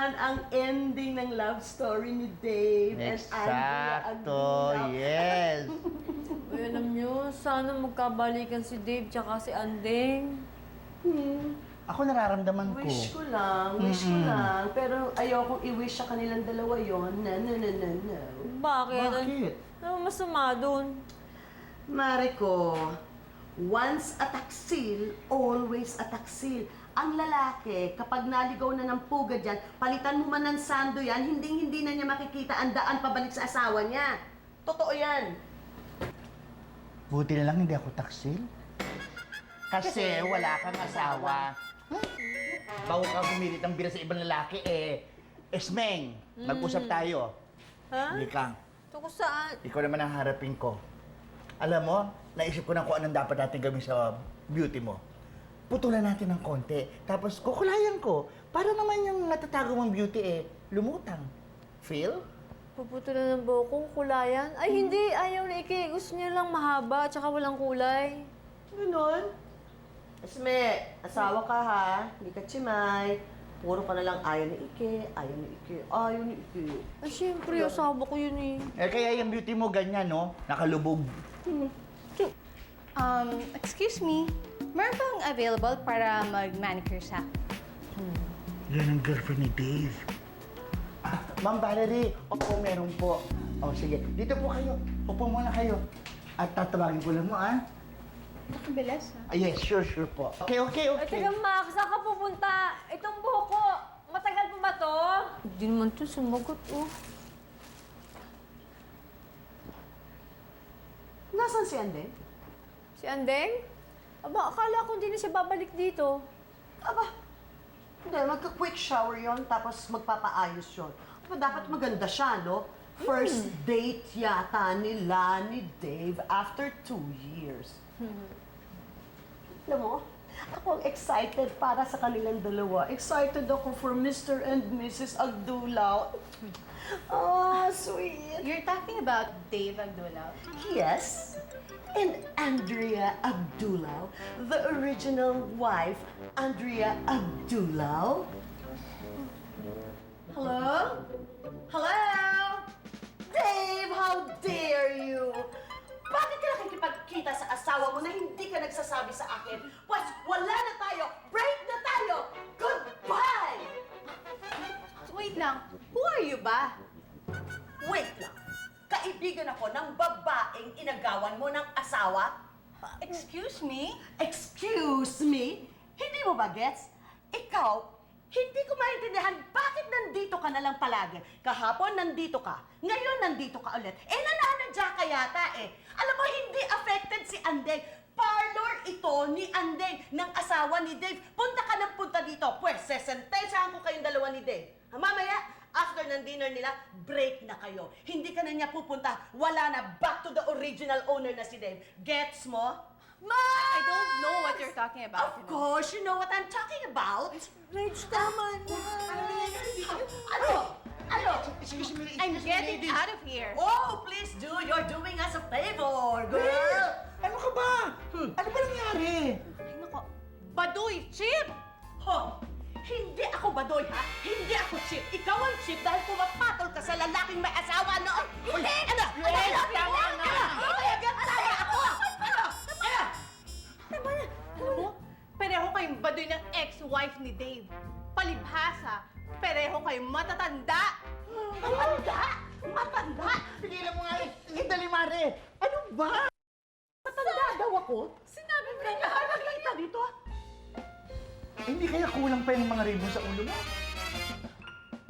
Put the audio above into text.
naman ang ending ng love story ni Dave and Andrea Eksakto, Aguila. yes. Uy, alam nyo, sana magkabalikan si Dave tsaka si Andeng. Ako nararamdaman ko. Wish ko lang. Pero ayokong i-wish sa kanilang dalawa yon. No. Bakit? Bakit? Ano masama dun? Mariko, once a taksil, always a taksil. Ang lalaki, kapag naligaw na ng puga dyan, palitan mo man ng sando yan, hindi na niya makikita ang daan pabalik sa asawa niya. Totoo yan. Buti na lang hindi ako taksil. Kasi wala kang asawa. Bago ka pumilit ang bira sa ibang lalaki, Esmeng, mag-usap tayo. Ha? Hindi ka. Ito ko saan? Ikaw naman ang harapin ko. Alam mo, naisip ko na kung anong dapat natin gawin sa beauty mo. Putulan natin ng konti, tapos kukulayan ko. Para naman yung natatago mong beauty, lumutang. Feel? Puputulan ng buhok, kulayan? Ay, hindi. Ayaw ni Iki. Gusto niya lang mahaba tsaka walang kulay. Ganon. Esme, asawa ka ha, hindi ka chimay. Puro ka na lang ayaw ni Ike, ayaw ni Ike, ayaw ni Ike. Ay, syempre, asawa ko yun eh. Kaya yung beauty mo ganyan, no? Nakalubog. Excuse me, meron bang available para mag-manicure sa akin? Yan ang girlfriend ni Dave. Ma'am Valerie, opo, meron po. O, sige. Dito po kayo. Upo muna kayo. At tatawagin ko lang mo, Nakabilis, ha? Yes, sure po. Okay. Ay, teka, Max, saan ka pupunta? Itong buhok ko, matagal pa ba to? Hindi naman to sumagot, oh. Nasaan si Ande? Si Andeng? Aba, akala ko hindi na siya babalik dito. Aba, hindi, magka-quick shower yon tapos magpapaayos yon. Aba, dapat maganda siya, no? First date yata nila ni Dave after 2 years. Alam mo, ako ang excited para sa kanilang dalawa. Excited ako for Mr. and Mrs. Agdulao. Oh, sweet. You're talking about Dave Agdulao? Yes. And Andrea Agdulao, the original wife, Andrea Agdulao. Hello? Hello? Dave, how dare you? Bakit ka nakikipagkita sa asawa mo na hindi ka nagsasabi sa akin? Pues, wala na tayo! Break na tayo! Goodbye! Wait lang, who are you ba? Wait lang. Kaibigan ako ng babaeng inagawan mo ng asawa? Excuse me? Excuse me? Hindi mo ba gets? Ikaw, hindi ko maintindihan bakit nandito ka na lang palagi. Kahapon nandito ka, ngayon nandito ka ulit. Nananadya ka yata Alam mo, hindi affected si Andeng. Parlor ito ni Andeng, ng asawa ni Dave. Punta ka ng punta dito. Pues, sesentensahan ko kayong dalawa ni Dave. Mamaya, after ng dinner nila, break na kayo. Hindi ka na niya pupunta. Wala na. Back to the original owner na si Dave. Gets mo? I don't know what you're talking about. Of course, you know what I'm talking about. Rage, tama na. Ano? Excuse me. I'm getting out of here. Oh, please do. You're doing us a favor, girl. Ano ka ba? Ano ba nangyari? Ay, nako. Baduy, Chip! Ho, hindi ako badoy, ha? Hindi ako chip. Ikaw ang chip dahil pumapatol ka sa lalaking may asawa noon. Hindi! Ano? tama na. Tama ako! Ano? Tama na. Alam mo, pareho kayong baduy ng ex-wife ni Dave. Palibhasa, pareho kayong matatanda. Matanda? Tigilan mo nga Dali, Mare. Ano ba? Matanda daw ako? Sinabi mo Hindi ka dito? Hindi kaya kulang pa yung mga ribbon sa ulo mo?